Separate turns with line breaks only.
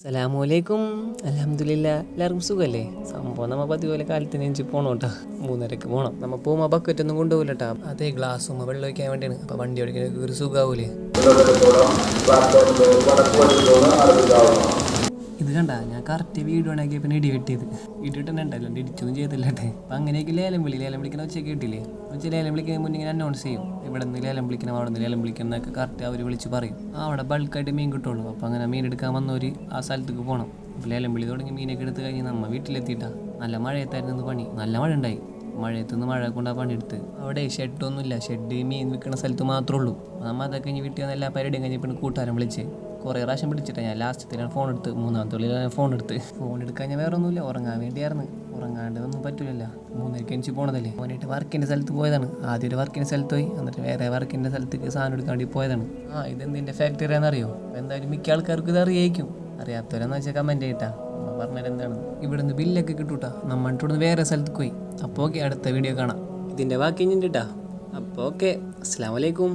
അസ്സലാമലൈക്കും. അൽഹംദുലില്ലാ, എല്ലാവർക്കും സുഖമല്ലേ? സംഭവം നമ്മൾ പതിപോലെ കാലത്തിന് എഞ്ചി പോകണം കേട്ടോ. 3:30 പോകണം. നമ്മൾ പോകുമ്പോൾ ബക്കറ്റൊന്നും കൊണ്ടുപോകില്ല കേട്ടോ. അതേ ഗ്ലാസ്സും വെള്ളം ഒഴിക്കാൻ വേണ്ടിയാണ്. അപ്പോൾ വണ്ടി ഓടിക്കാൻ ഒരു സുഖമാവൂലേ? ഇത് കണ്ട ഞാൻ കറക്റ്റ് വീഡിയോ ഉണ്ടാക്കിയ പിന്നെ ഇടി വെട്ടിയത്. ഇടി വെട്ടുന്നുണ്ടല്ലോ, ഇടിച്ചൊന്നും ചെയ്തില്ലട്ടെ. അപ്പം അങ്ങനെയൊക്കെ ലേലം വിളിക്കുന്ന ഉച്ചയ്ക്ക് കിട്ടില്ലേ? ഉച്ച ലേലം വിളിക്കുന്ന മുന്നേ ഇങ്ങനെ അനൗൺസ് ചെയ്യും. ഇവിടെ നിന്ന് ലേലം വിളിക്കണം, അവിടെ നിന്ന് ലേലം വിളിക്കണം എന്നൊക്കെ കറക്റ്റ് അവർ വിളിച്ച് പറയും. അവിടെ ബൾക്കായിട്ട് മീൻ കിട്ടുള്ളൂ. അപ്പം അങ്ങനെ മീൻ എടുക്കാൻ വന്നവർ ആ സ്ഥലത്തേക്ക് പോകണം. അപ്പോൾ ലേലം വിളി തുടങ്ങി മീനൊക്കെ എടുത്ത് കഴിഞ്ഞ് നമ്മൾ വീട്ടിലെത്തിയിട്ടാ. നല്ല മഴയത്തായിരുന്നു പണി. നല്ല മഴ ഉണ്ടായി. മഴയത്തുനിന്ന് മഴ കൊണ്ട് ആ പണിയെടുത്ത്. അവിടെ ഷെഡൊന്നുമില്ല. ഷെഡ് മീൻ വിൽക്കുന്ന സ്ഥലത്ത് മാത്രമേ ഉള്ളൂ. നമ്മൾ അതൊക്കെ കഴിഞ്ഞ് വീട്ടിൽ വന്ന എല്ലാ പരിപാടിയും കഴിഞ്ഞപ്പോൾ കൂട്ടുകാരൻ വിളിച്ചേ. കുറേ പ്രാവശ്യം വിളിച്ചിട്ടാണ് ഞാൻ ലാസ്റ്റത്തിലാണ് ഫോൺ എടുത്ത്. മൂന്നാമത്തെ വിളിയിലാണ് ഫോൺ എടുക്കാൻ ഞാൻ വേറെ ഒന്നുമില്ല, ഉറങ്ങാൻ വേണ്ടിയായിരുന്നു. ഉറങ്ങാണ്ട് ഒന്നും പറ്റില്ലല്ലോ. 3:30 എനിക്ക് പോകണതല്ലേ. മോനായിട്ട് വർക്കിൻ്റെ സ്ഥലത്ത് പോയതാണ്. ആദ്യം ഒരു വർക്കിൻ്റെ സ്ഥലത്ത് പോയി, എന്നിട്ട് വേറെ വർക്കിൻ്റെ സ്ഥലത്തേക്ക് സാധനം എടുക്കാൻ വേണ്ടി പോയതാണ്. ഇതെന്തിൻ്റെ ഫാക്ടറിയാണെന്നറിയോ? എന്തായാലും മിക്ക ആൾക്കാർക്കും ഇത് അറിയായിരിക്കും. അറിയാത്തവരെന്ന് വെച്ചാൽ കമൻറ്റ് ചെയ്തിട്ടാ പറഞ്ഞത് എന്താണ്. ഇവിടുന്ന് ബില്ലൊക്കെ കിട്ടൂട്ടാ. നമ്മൾ ഇവിടുന്ന് വേറെ സ്ഥലത്തേക്ക് പോയി. അപ്പോൾ ഓക്കെ, അടുത്ത വീഡിയോ കാണാം. ഇതിൻ്റെ ബാക്കി കഴിഞ്ഞിട്ടാ. അപ്പോൾ ഓക്കെ, അസ്സലാമു അലൈക്കും.